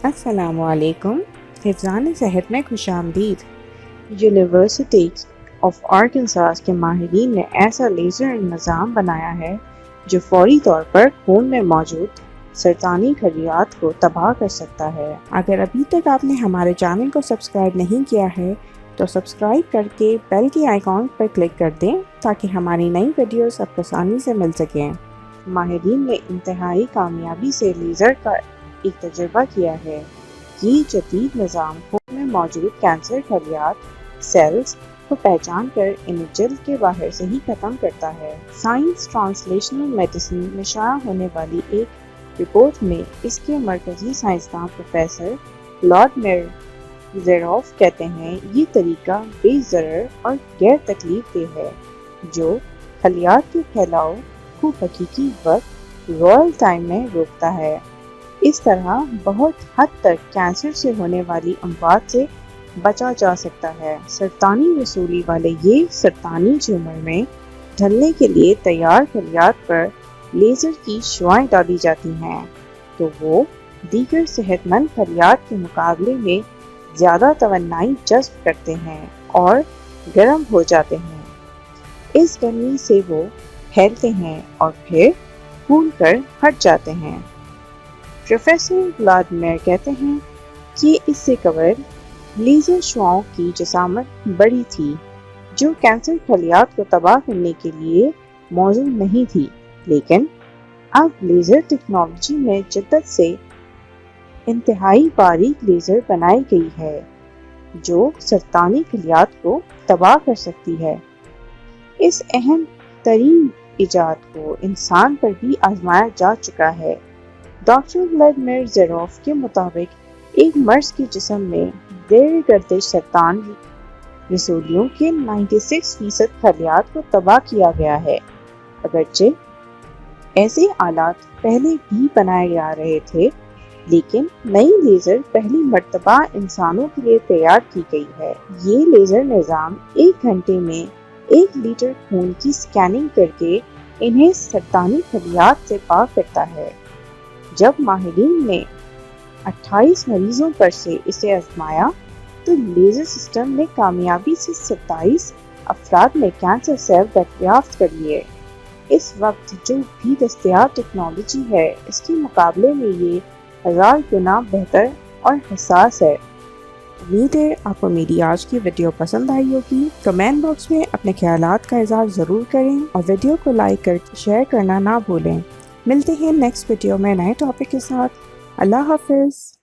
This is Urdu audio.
السلام علیکم، حفظان صحت میں خوش آمدید۔ یونیورسٹی آف آرکنساس کے ماہرین نے ایسا لیزر نظام بنایا ہے جو فوری طور پر خون میں موجود سرطانی خلیات کو تباہ کر سکتا ہے۔ اگر ابھی تک آپ نے ہمارے چینل کو سبسکرائب نہیں کیا ہے تو سبسکرائب کر کے بیل کے آئیکن پر کلک کر دیں تاکہ ہماری نئی ویڈیوز آپ کو آسانی سے مل سکیں۔ ماہرین نے انتہائی کامیابی سے لیزر کا ایک تجربہ کیا ہے۔ یہ جدید نظام خون میں موجود کینسر خلیات سیلز کو پہچان کر انہیں جلد کے باہر سے ہی ختم کرتا ہے۔ سائنس ٹرانسلیشنل میڈیسن میں شائع ہونے والی ایک رپورٹ میں اس کے مرکزی سائنسداں پروفیسر ولادیمیر زیروف کہتے ہیں یہ طریقہ بے ضرر اور غیر تکلیف دہ ہے جو خلیات کے پھیلاؤ کو حقیقی وقت ریئل ٹائم میں روکتا ہے۔ اس طرح بہت حد تک کینسر سے ہونے والی اموات سے بچا جا سکتا ہے۔ سرطانی رسولی والے یہ سرطانی ٹیومر میں ڈھلنے کے لیے تیار خلیات پر لیزر کی شعاعیں ڈالی جاتی ہیں تو وہ دیگر صحت مند خلیات کے مقابلے میں زیادہ توانائی جذب کرتے ہیں اور گرم ہو جاتے ہیں۔ اس گرمی سے وہ پھیلتے ہیں اور پھر پھول کر پھٹ جاتے ہیں۔ پروفیسر ولادیمیر کہتے ہیں کہ اس سے قبل لیزر شعاعوں کی جسامت بڑی تھی جو کینسر خلیات کو تباہ کرنے کے لیے موزوں نہیں تھی، لیکن اب لیزر ٹیکنالوجی میں جدت سے انتہائی باریک لیزر بنائی گئی ہے جو سرطانی خلیات کو تباہ کر سکتی ہے۔ اس اہم ترین ایجاد کو انسان پر بھی آزمایا جا چکا ہے۔ ڈاکٹر ولادیمیر زیروف کے مطابق ایک مرض کے جسم میں زیر گردش سرطان رسولیوں کے 96% خلیات کو تباہ کیا گیا ہے۔ اگرچہ ایسے آلات پہلے بھی بنائے جا رہے تھے، لیکن نئی لیزر پہلی مرتبہ انسانوں کے لیے تیار کی گئی ہے۔ یہ لیزر نظام 1 گھنٹے میں 1 لیٹر خون کی سکیننگ کر کے انہیں سرطانی خلیات سے پاک کرتا ہے۔ جب ماہرین نے 28 مریضوں پر سے اسے آزمایا تو لیزر سسٹم نے کامیابی سے 27 افراد میں کینسر سیل دریافت کر لیے۔ اس وقت جو بھی دستیاب ٹیکنالوجی ہے اس کے مقابلے میں یہ 1000 گنا بہتر اور حساس ہے۔ امید ہے آپ کو میری آج کی ویڈیو پسند آئی ہوگی۔ کمنٹ باکس میں اپنے خیالات کا اظہار ضرور کریں اور ویڈیو کو لائک کر شیئر کرنا نہ بھولیں۔ ملتے ہیں نیکسٹ ویڈیو میں نئے ٹاپک کے ساتھ۔ اللہ حافظ۔